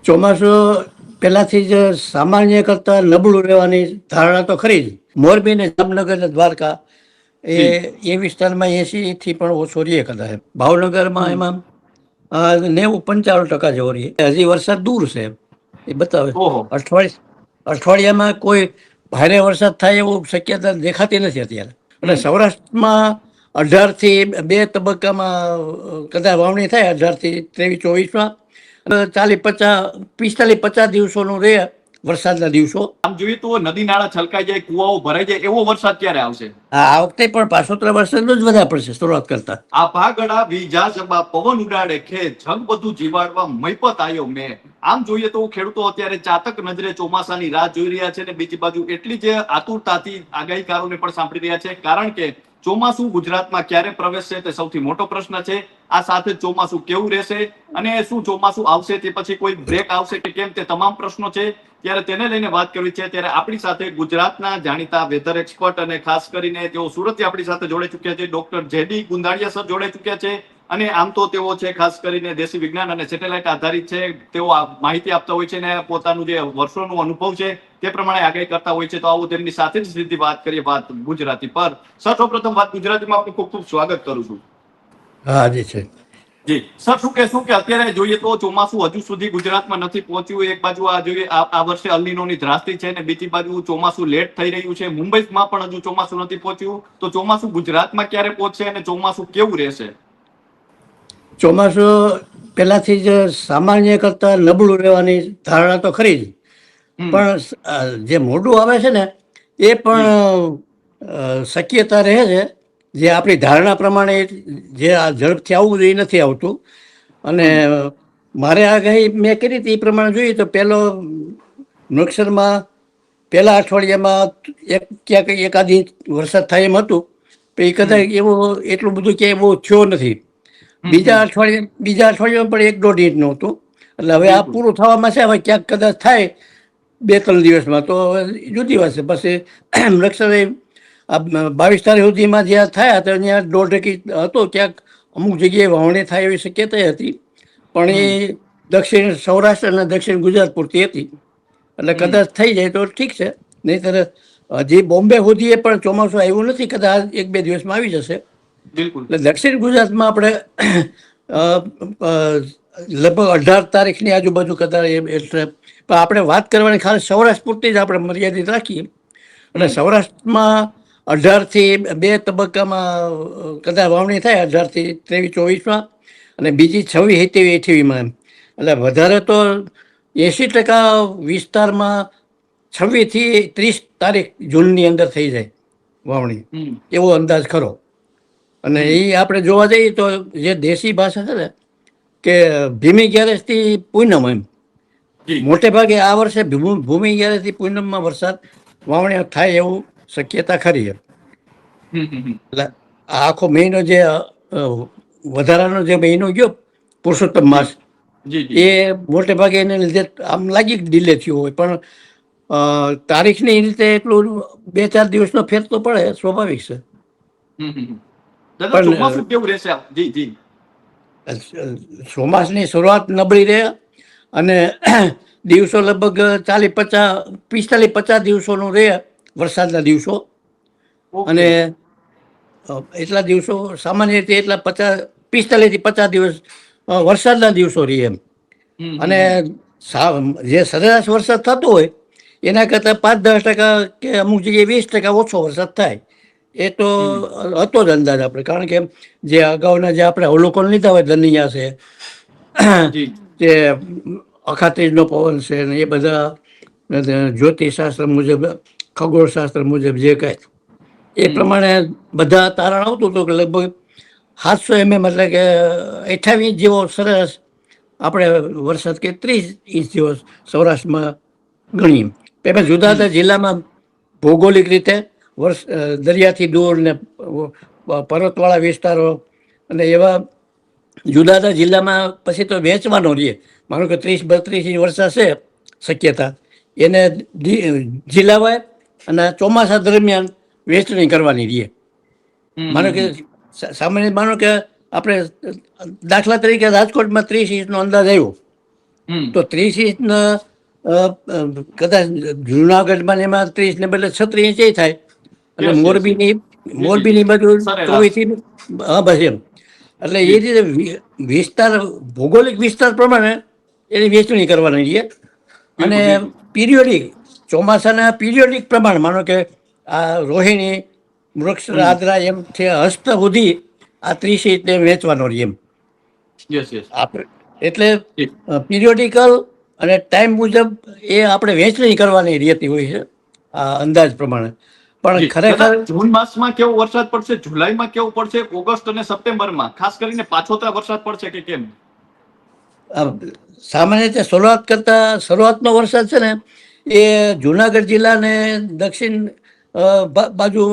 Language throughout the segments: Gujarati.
ચોમાસું પહેલાથી જ સામાન્ય કરતાં નબળું રહેવાની ધારણા તો ખરી જ. મોરબી ને જામનગર ને દ્વારકા એ વિસ્તારમાં 80થી પણ ઓછો રહીએ કદાચ. ભાવનગરમાં એમાં 90-95% જેવો રહીએ. હજી વરસાદ દૂર છે એ બતાવે. ઓહો. અઠવાડિયામાં કોઈ ભારે વરસાદ થાય એવું શક્યતા દેખાતી નથી અત્યારે. એટલે સૌરાષ્ટ્રમાં 18થી 2 તબક્કામાં કદાચ વાવણી થાય, 18થી 23-24માં 40-50 દિવસોનું રહે વરસાદના દિવસો. આમ જોઈએ તો નદી નાળા છલકાઈ જાય, કુવાઓ ભરાઈ જાય, એવો વરસાદ ક્યારે આવશે? આ વખતે પણ પાછોતરા વરસાદનો જ વધારે પડશે શરૂઆત કરતા. આ ભાગડા વીજા જબા પવન ઉડાડે ખેત, જગ બધું જીવાડવા મૈપત આવ્યો મેં. આમ જોઈએ તો ખેડૂતો અત્યારે ચાતક નજરે ચોમાસાની રાહ જોઈ રહ્યા છે, અને બીજી બાજુ એટલી જ આતુરતાથી આગાહીકારોને પણ સાંભળી રહ્યા છે, કારણ કે ચોમાસું ગુજરાતમાં ક્યારે પ્રવેશશે તે સૌથી મોટો પ્રશ્ન છે. આ સાથે ચોમાસું કેવું રહેશે અને શું ચોમાસું આવશે તે પછી કોઈ બ્રેક આવશે કે કેમ, તે તમામ પ્રશ્નો છે. ત્યારે તેને લઈને વાત કરવી છે. ત્યારે આપણી સાથે ગુજરાતના જાણીતા વેધર એક્સપર્ટ અને ખાસ કરીને તેઓ સુરતથી આપણી સાથે જોડાઈ ચૂક્યા છે, ડોક્ટર જેડી ગુંદાળિયા સર જોડાઈ ચૂક્યા છે. અને આમ તો તેઓ છે ખાસ કરીને દેશી વિજ્ઞાન અને સેટેલાઇટ આધારિત છે. તેઓ માહિતી આપતા હોય છે અને પોતાનું જે વર્ષોનું અનુભવ છે તે પ્રમાણે આગાહી કરતા હોય છે. તો આવું તેમની સાથે જ સીધી વાત કરીએ, વાત ગુજરાતી પર. સર, સૌપ્રથમ વાત ગુજરાતીમાં આપનું ખૂબ ખૂબ સ્વાગત કરું છું. હા, જી છે. જી સર, શું કહેશું કે અત્યારે જોઈએ તો ચોમાસું હજુ સુધી ગુજરાતમાં નથી પહોંચ્યું. એક બાજુ આ જોઈએ આ વર્ષે અલ્નીનોની ધ્રાસ્તી છે, અને બીજી બાજુ ચોમાસું લેટ થઈ રહ્યું છે. મુંબઈમાં પણ હજુ ચોમાસું નથી પહોંચ્યું. તો ચોમાસું ગુજરાતમાં ક્યારે પહોંચશે અને ચોમાસું કેવું રહેશે? ચોમાસું પહેલાથી જ સામાન્ય કરતાં નબળું રહેવાની ધારણા તો ખરી જ. પણ જે મોડું આવે છે ને એ પણ શક્યતા રહે છે. જે આપણી ધારણા પ્રમાણે જે આ ઝડપથી આવવું જોઈએ નથી આવતું. અને મારે આગાહી મેં કરી હતી એ પ્રમાણે જોઈએ તો પહેલો નવેમ્બરમાં પહેલા અઠવાડિયામાં ક્યાંક એકાદી વરસાદ થાય એમ હતું. પણ એ કદાચ એવો એટલું બધું ક્યાંય બહુ થયો નથી. બીજા અઠવાડિયામાં પણ 1-1.5 ઇંચ નહોતું. એટલે હવે આ પૂરું થવામાં છે. હવે ક્યાંક કદાચ થાય 2-3 દિવસમાં તો જુદી વાત છે. પછી નક્ષત્ર આ 22 તારીખ સુધીમાં જ્યાં થયા હતા ત્યાં 1.5 ઇંચ હતો. ક્યાંક અમુક જગ્યાએ વાવણી થાય એવી શક્યતા હતી, પણ એ દક્ષિણ સૌરાષ્ટ્ર અને દક્ષિણ ગુજરાત પૂરતી હતી. એટલે કદાચ થઈ જાય તો ઠીક છે, નહીંતર હજી બોમ્બે સુધી પણ ચોમાસું આવ્યું નથી. કદાચ 1-2 દિવસમાં આવી જશે. એટલે દક્ષિણ ગુજરાતમાં આપણે લગભગ 18 તારીખની આજુબાજુ કદાચ એટલે પણ આપણે વાત કરવાની ખાલી સૌરાષ્ટ્ર પૂરતી જ આપણે મર્યાદિત રાખીએ. એટલે સૌરાષ્ટ્રમાં 18થી 2 તબક્કામાં કદાચ વાવણી થાય, 18થી 23-24માં, અને બીજી 26-27-28માં. એટલે વધારે તો 80% વિસ્તારમાં 26થી 30 તારીખ જૂનની અંદર થઈ જાય વાવણી, એવો અંદાજ ખરો. અને એ આપણે જોવા જઈએ તો જે દેશી ભાષા છે ને કે ભીમી ગ્યારસથી પૂનમ, એમ મોટે ભાગે આ વર્ષે ભૂમિ ગ્યારસથી પૂનમમાં વરસાદ વાવણી થાય એવું શક્યતા ખરી. એટલે આ આખો મહિનો જે વધારાનો જે મહિનો ગયો પુરુષોત્તમ માસ, એ મોટે ભાગે એને લીધે આમ લાગી ડીલે થયું હોય. પણ તારીખની રીતે એટલું 2-4 દિવસનો ફેર તો પડે, સ્વાભાવિક છે. પણ ચોમાસની શરૂઆત નબળી રહે અને દિવસો લગભગ 45-50 દિવસોનું રહે વરસાદના દિવસો. અને એટલા દિવસો સામાન્ય રીતે એટલા 45થી 50 દિવસ વરસાદના દિવસો રહે એમ. અને જે સરેરાશ વરસાદ થતો હોય એના કરતાં 5-10% કે અમુક જગ્યાએ 20% ઓછો વરસાદ થાય. એ તો હતો જ અંદાજ આપણે, કારણ કે જે અગાઉના જે આપણે અવલોકન લીધા હોય, દનિયા છે, જે અખાત્રીજનો પવન છે, ને એ બધા જ્યોતિષશાસ્ત્ર મુજબ, ખગોળશાસ્ત્ર મુજબ જે કહે એ પ્રમાણે બધા તારણ આવતું હતું કે લગભગ 700 mm એટલે કે 28 ઇંચ જેવો સરસ આપણે વરસાદ કે 30 ઇંચ જેવો સૌરાષ્ટ્રમાં ગણીએ. એમાં જુદા જુદા જિલ્લામાં ભૌગોલિક રીતે દરિયાથી દૂર ને પર્વતવાળા વિસ્તારો અને એવા જુદા જુદા જિલ્લામાં પછી તો વેચવાનો રહીએ. માનો કે 30-32 ઇંચ વરસાદ છે શક્યતા, એને ઝીલાવાય અને ચોમાસા દરમિયાન વેચણી કરવાની રહીએ. માનો કે સામાન્ય માનો કે આપણે દાખલા તરીકે રાજકોટમાં 30 ઇંચનો અંદાજ આવ્યો, હમ. તો 30 ઇંચના કદાચ જુનાગઢમાં ને એમાં 30 ને બદલે 36 ઇંચ થાય. અને Yes, yes, yes. મોરબીની બાજુ સરેરાશ. 24 હા બસ એમ. એટલે એ જી. રીતે વિસ્તાર ભૌગોલિક વિસ્તાર પ્રમાણે એની વેચણી કરવાની છે. અને બિલકુલ બિલકુલ. પિરિયોડિક ચોમાસાના પિરિયોડિક પ્રમાણ માનો કે આ રોહિણી વૃક્ષ હમ. આદરા એમ છે હસ્ત સુધી આ 30 ઇંચને વેચવાનો રહે એમ. Yes yes. આપણે એટલે પિરિયોડિકલ અને ટાઈમ મુજબ એ આપણે વેચણી કરવાની રહેતી હોય છે આ અંદાજ પ્રમાણે. પણ જી દાદા, ખરેખર જૂન માસમાં કેવો વરસાદ પડશે, જુલાઈમાં કેવો પડશે, ઓગસ્ટ અને સપ્ટેમ્બરમાં ખાસ કરીને પાછોતરા વરસાદ પડશે કે કેમ? સામાન્ય રીતે શરૂઆતનો વરસાદ છે ને એ જુનાગઢ જિલ્લાને દક્ષિણ બાજુ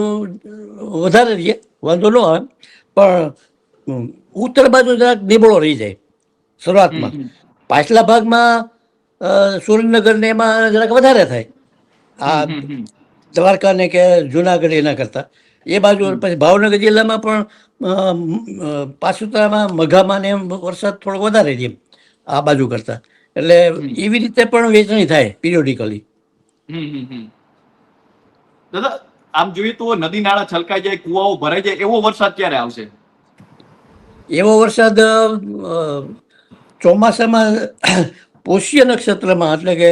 વધારે રહીએ, વાંધો ન આવે. પણ ઉત્તર બાજુ જરાક નબળો રહી જાય શરૂઆતમાં. હમ. પાછલા ભાગમાં સુરેન્દ્રનગર ને એમાં જરાક વધારે થાય હમ આ હમ હમ દ્વારકા ને કે જુનાગઢ એના કરતા. એ બાજુ હમ. પછી ભાવનગર જિલ્લામાં પણ પાછુતામાં મઘામાં ને એમ વરસાદ થોડો વધારે છે એમ આ બાજુ કરતા. એટલે હમ. એવી રીતે પણ વેચણી થાય પિરિયોડિકલી. હમ. દાદા, આમ જોઈએ તો નદી નાળા છલકાઈ જાય, કુવાઓ ભરાઈ જાય, એવો વરસાદ ક્યારે આવશે? એવો વરસાદ ચોમાસામાં પોષ્ય નક્ષત્રમાં એટલે કે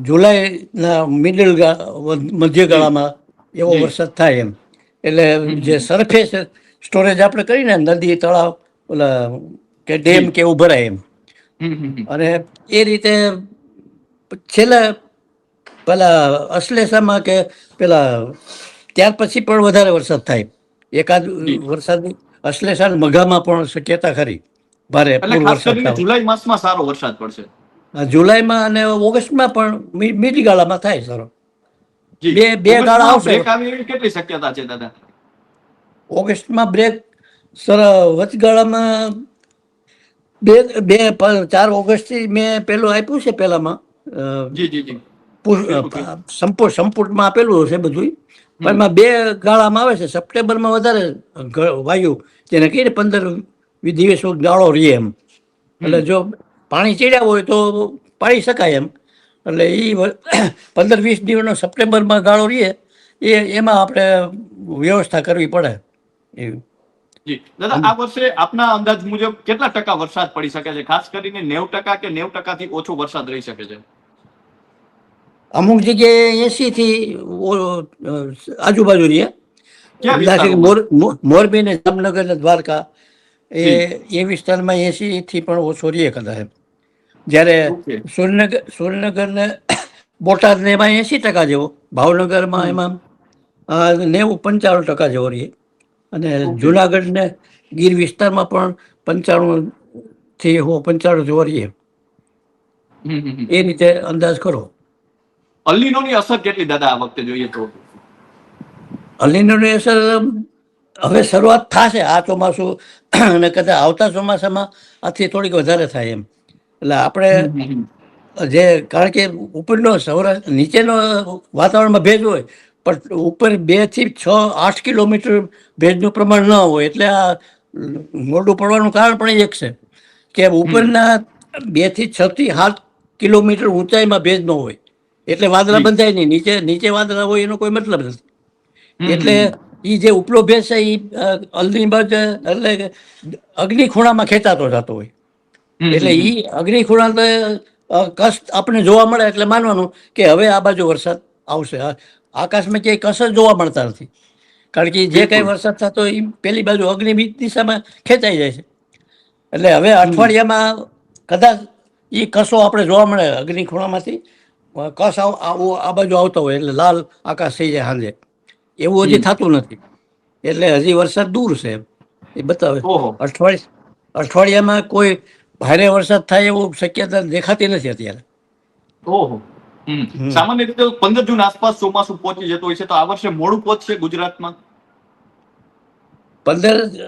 જુલાઈના જી. મધ્યગાળામાં એવો જી. વરસાદ થાય એમ. એટલે જે હમ. સરફેસ સ્ટોરેજ આપણે કરીને નદી તળાવ ઓલા કે ડેમ જી. કે એવું ભરાય એમ. હમ. અને એ રીતે છેલ્લા પેલા અશ્લેષામાં કે પેલા ત્યાર પછી પણ વધારે વરસાદ થાય. એકાદ જી. વરસાદની અશ્લેષા મઘામાં પણ શક્યતા ખરી ભારે એટલે પૂર ખાસ વરસાદ કરીને થાય. જુલાઈ માસમાં સારો વરસાદ પડશે. જુલાઈમાં અને ઓગસ્ટમાં પણ મીડી ગાળામાં થાય સર. જી. બે ગાળા ઓગસ્ટમાં આવશે. બ્રેક આવે એવી કેટલી શક્યતા છે દાદા? ઓગસ્ટમાં બ્રેક સર વચગાળામાં બે 4 ઓગસ્ટથી મેં પેલું આપ્યું છે પેલામાં જી. બિલકુલ બિલકુલ. સંપુટમાં આપેલું હશે બધું. પણ હમ. એમાં 2 ગાળામાં આવે છે. સપ્ટેમ્બરમાં વધારે વાયુ જેને કહીએ ને 15-20 દિવસ ગાળો રહીએ એમ. હમ. એટલે જો પાણી ચડ્યા હોય તો પાડી શકાય એમ. એટલે એ 15-20 દિવસનો સપ્ટેમ્બરમાં ગાળો રહીએ એમાં આપણે વ્યવસ્થા કરવી પડે એવી. જી દાદા, આ વર્ષે આપના અંદાજ મુજબ કેટલા ટકા વરસાદ પડી શકે છે? ખાસ કરીને 90% કે 90%થી ઓછો વરસાદ રહી શકે છે? અમુક જગ્યાએ 80થી આજુબાજુ રહીએ. કયા દાખલા કે વિસ્તારોમાં? મોરબી ને જામનગર ને દ્વારકા જી. એ વિસ્તારમાં 80થી પણ ઓછો રહીએ કદાચ એમ. જ્યારે ઓકે. સુરેન્દ્રનગર ને બોટાદ ને એમાં 80% જેવો, ભાવનગરમાં હમ. એમાં 90-95% જેવો રહીએ. અને ઓકે. જુનાગઢ ને ગીર વિસ્તારમાં પણ 95થી 95 જેવો રહીએ. હમ. એ રીતે અંદાજ કરો. અલ્લીનોની અસર કેટલી દાદા આ વખતે જોઈએ તો? અલિનોની અસર હવે શરૂઆત થશે આ ચોમાસું અને કદાચ આવતા ચોમાસામાં આથી થોડીક વધારે થાય એમ. એટલે આપણે હમ. કારણ કે ઉપરનો સૌરાષ્ટ્ર નીચેનો વાતાવરણમાં ભેજ હોય પણ ઉપર 2 થી 6-8 કિલોમીટર ભેજનું પ્રમાણ ન હોય એટલે આ મોઢું પડવાનું કારણ પણ એક છે કે હમ. ઉપરના 2 થી 6 થી 7 કિલોમીટર ઊંચાઈમાં ભેજ ન હોય એટલે વાદળા જી. બંધાય નહીં. નીચે વાદળા હોય એનો કોઈ મતલબ નથી. એટલે હમ. એ જે ઉપલો ભેજ છે એ અલ્ની બાજુ એટલે કે અગ્નિ ખૂણામાં ખેંચાતો જતો હોય. એટલે હમ. એ અગ્નિ ખૂણા કસ આપણે જોવા મળે એટલે માનવાનું કે હવે આ બાજુ વરસાદ આવશે. આકાશમાં ક્યાંય કસ જ જોવા મળતા નથી. કારણ કે જે કઈ બિલકુલ. વરસાદ થતો એ પેલી બાજુ અગ્નિ દિશામાં ખેંચાઈ જાય છે. એટલે હવે હમ. અઠવાડિયામાં કદાચ એ કસો આપણે જોવા મળે અગ્નિ ખૂણામાંથી કસ આ બાજુ આવતો હોય એટલે લાલ આકાશ થઈ જાય સાંજે. એવું હજી હમ. થતું નથી. એટલે હજી વરસાદ દૂર છે એ બતાવે. ઓહો. અઠવાડિયામાં કોઈ ભારે વરસાદ થાય એવું શક્યતા દેખાતી નથી અત્યારે. ઓહો. હમ સામાન્ય રીતે 15 જૂન આસપાસ ચોમાસું પહોંચી જતું હોય છે, તો આ વર્ષે મોડું પહોંચશે ગુજરાતમાં?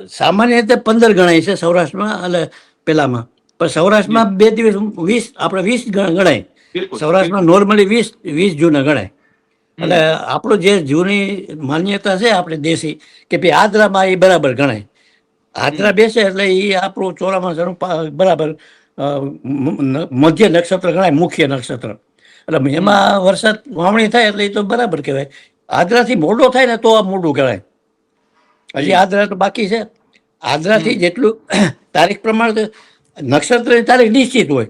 સામાન્ય રીતે 15 ગણાય છે સૌરાષ્ટ્રમાં અને પેલામાં. પણ જી. સૌરાષ્ટ્રમાં 2 દિવસ 20 આપણે 20 ગણાય. બિલકુલ સૌરાષ્ટ્રમાં બિલકુલ. નોર્મલી 20 જૂના ગણાય. એટલે હમ. આપણું જે જૂની માન્યતા છે આપણે દેશી કે ભાઈ આદ્રામાં એ બરાબર ગણાય. આદ્રા હમ. બેસે એટલે એ આપણું ચોમાસાનું બરાબર મધ્ય નક્ષત્ર ગણાય, મુખ્ય નક્ષત્ર. એટલે એમાં વરસાદ વાવણી થાય એટલે એ તો બરાબર કહેવાય. આદ્રાથી મોડો થાય ને તો આ મોડું કહેવાય. હજી આદ્રા તો બાકી છે. આદ્રાથી જેટલું તારીખ પ્રમાણે નક્ષત્રની તારીખ નિશ્ચિત હોય.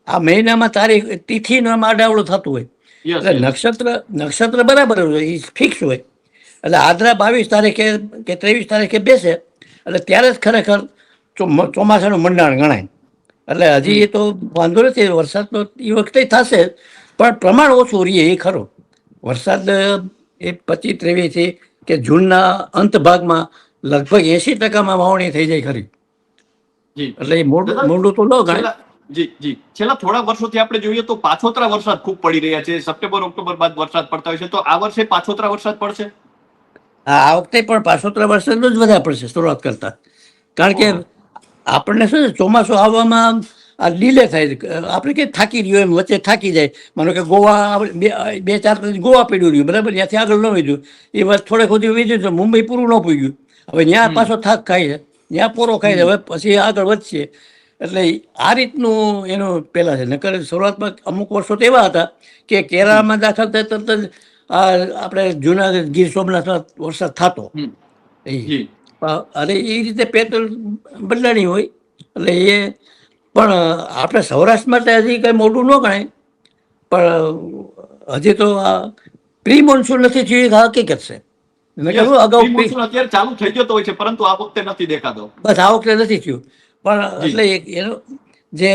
આ મહિનામાં તારીખ તિથિનો એમાં આડાવડું થતું હોય. એટલે નક્ષત્ર બરાબર હોય, એ ફિક્સ હોય. એટલે આદ્રા 22 તારીખે કે 23 તારીખે બેસે એટલે ત્યારે જ ખરેખર ચોમાસાનું મંડાણ ગણાય. એટલે હજી એ તો વાંધો નથી, વરસાદ તો એ વખતે થશે પણ પ્રમાણ ઓછું રહીએ એ ખરો. વરસાદ એ 25-23 કે જૂનના અંત ભાગમાં લગભગ 80% વાવણી થઈ જાય ખરી. એટલે એ મોડું તો ન ગણાય. જી છેલ્લા થોડા વર્ષોથી આપણે જોઈએ તો પાછોતરા વરસાદ ખૂબ પડી રહ્યા છે. સપ્ટેમ્બર ઓક્ટોબર બાદ વરસાદ પડતા હોય છે, તો આ વર્ષે પાછોતરા વરસાદ પડશે? આ વખતે પણ પાછોતરા વરસાદ જ વધારે પડશે શરૂઆત કરતા. કારણ કે આપણને શું છે, ચોમાસું આવવામાં આ ડીલે થાય. આપણે કે થાકી રહ્યો એમ વચ્ચે થાકી જાય. માનો કે ગોવા 2-4 દિવસ ગોવા પડ્યું રહ્યું, બરાબર, ત્યાંથી આગળ ન વધ્યું. એ વાત થોડેક સુધી વીજ્યું તો મુંબઈ પૂરું ન પૂગ્યું. હવે ત્યાં પાછો થાક ખાય છે, ત્યાં પોરો ખાય છે, હવે પછી આગળ વધશે. એટલે આ રીતનું એનું પહેલાં છે. નકર શરૂઆતમાં અમુક વર્ષો તો એવા હતા કે કેરળમાં દાખલ થાય તરત જ આપણે જુનાગઢ ગીર સોમનાથમાં વરસાદ થતો. અને એ રીતે પેટર્ન બદલાણી હોય. એટલે એ પણ આપણે સૌરાષ્ટ્ર માટે હજી કંઈ મોટું ન ગણાય, પણ હજી તો આ પ્રી મોન્સૂન નથી થયું, એ હકીકત છે. અગાઉ અત્યારે ચાલુ થઈ જતો હોય છે, પરંતુ આ વખતે નથી દેખાતો. બસ આ વખતે નથી થયું. પણ એટલે એનો જે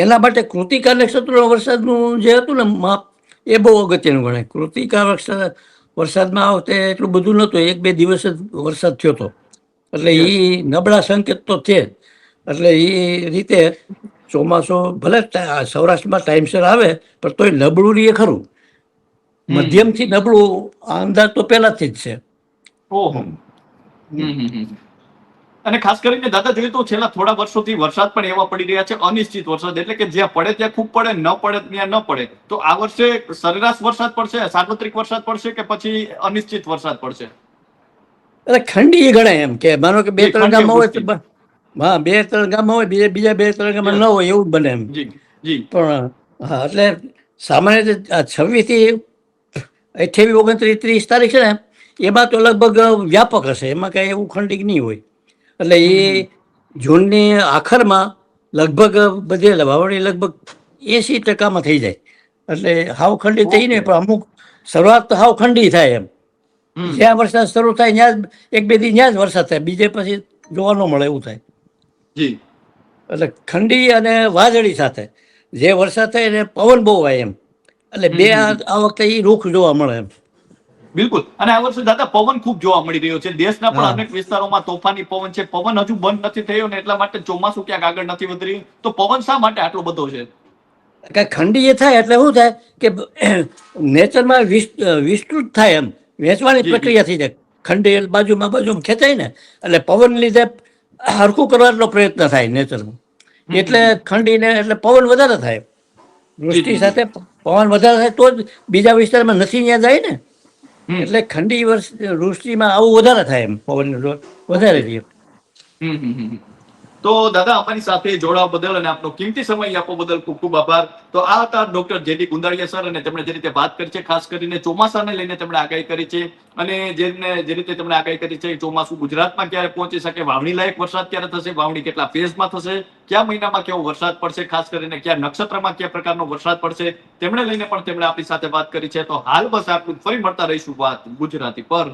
એના માટે કૃતિકા નક્ષત્ર વરસાદનું જે હતું ને માપ, એ બહુ અગત્યનું ગણાય. કૃતિકા વરસાદમાં આ વખતે એટલું બધું નહોતું, 1-2 દિવસ જ વરસાદ થયો હતો. એટલે એ નબળા સંકેત તો છે. એટલે એ રીતે ચોમાસું ભલે સૌરાષ્ટ્રમાં ટાઈમસર આવે પણ તોય નબળું રહીએ ખરું. મધ્યમથી નબળું અંદાજ તો પહેલાથી જ છે. ઓહો. અને ખાસ કરીને દાદા જોઈએ તો છેલ્લા થોડા વર્ષોથી વરસાદ પણ એવા પડી રહ્યા છે, અનિશ્ચિત વરસાદ. એટલે કે જ્યાં પડે ત્યાં ખૂબ પડે, ન પડે ત્યાં ન પડે. તો આ વર્ષે સરેરાશ વરસાદ પડશે, સાર્વત્રિક વરસાદ પડશે કે પછી અનિશ્ચિત વરસાદ પડશે? એટલે ખંડીય ગણાય. એમ કે માનો કે 2-3 ગામમાં હોય તો હા, 2-3 ગામમાં હોય, બીજા 2-3 ગામમાં ન હોય, એવું બને એમ. પણ હા, એટલે સામાન્ય રીતે 26 થી 28, 29, 30 તારીખ છે ને, એમાં તો લગભગ વ્યાપક હશે. એમાં કાંઈ એવું ખંડિક નહીં હોય. એટલે એ જૂનની આખરમાં લગભગ બધે વાવણી લગભગ 80%માં થઈ જાય. એટલે હાવ ખંડી થઈ નહીં, પણ અમુક શરૂઆત તો હાવ ખંડી થાય. એમ જ્યાં વરસાદ શરૂ થાય ત્યાં જ 1-2 દી ત્યાં જ વરસાદ થાય, બીજે પછી જોવા ન મળે એવું થાય. એટલે ઠંડી અને વાદળી સાથે જે વરસાદ થાય એને પવન બહુ આવે એમ. એટલે બે આ વખતે એ રૂખ જોવા મળે એમ. બિલકુલ. અને આ વર્ષે દાદા પવન ખૂબ જોવા મળી રહ્યો છે. દેશના પણ અનેક વિસ્તારોમાં તોફાની પવન છે. પવન હજુ બંધ નથી થયો ને એટલા માટે ચોમાસું ક્યાંક આગળ નથી વધી રહ્યું. તો પવન શા માટે આટલો બધો છે? ખંડી એ થાય એટલે શું થાય કે નેચરમાં વિસ્તૃત થાય એમ, વેચવાની પ્રક્રિયા થઈ જાય. ખંડી બાજુમાં ખેંચાય ને એટલે પવન લીધે હરખું કરવાનો પ્રયત્ન થાય નેચરમાં. એટલે ખંડીને એટલે પવન વધારે થાય. વૃષ્ટિ સાથે પવન વધારે થાય તો જ બીજા વિસ્તારમાં નથી ત્યાં જાય ને. એટલે ખંડી વૃષ્ટિમાં આવું વધારે થાય એમ, પવન વધારે રહે. તો દાદા અમારી સાથે જોડાવા બદલ અને આપનો કિંમતી સમય આપવા બદલ ખૂબ ખૂબ આભાર. તો આ હતા ડોક્ટર જે.ડી. ગુંદાળિયા સર, અને તેમણે જે રીતે વાત કરી છે, ખાસ કરીને ચોમાસાને લઈને તેમણે આગાહી કરી છે. અને જે રીતે તેમણે આગાહી કરી છે, ચોમાસું ગુજરાતમાં ક્યારે પહોંચી શકે, વાવણી લાયક વરસાદ ક્યારે થશે, વાવણી કેટલા ફેઝમાં થશે, કયા મહિનામાં કેવો વરસાદ પડશે, ખાસ કરીને કયા નક્ષત્રમાં કયા પ્રકારનો વરસાદ પડશે, તેમણે લઈને પણ તેમણે આપણી સાથે વાત કરી છે. તો હાલ બસ આટલું, ફરી મળતા રહીશું વાત ગુજરાતી પર.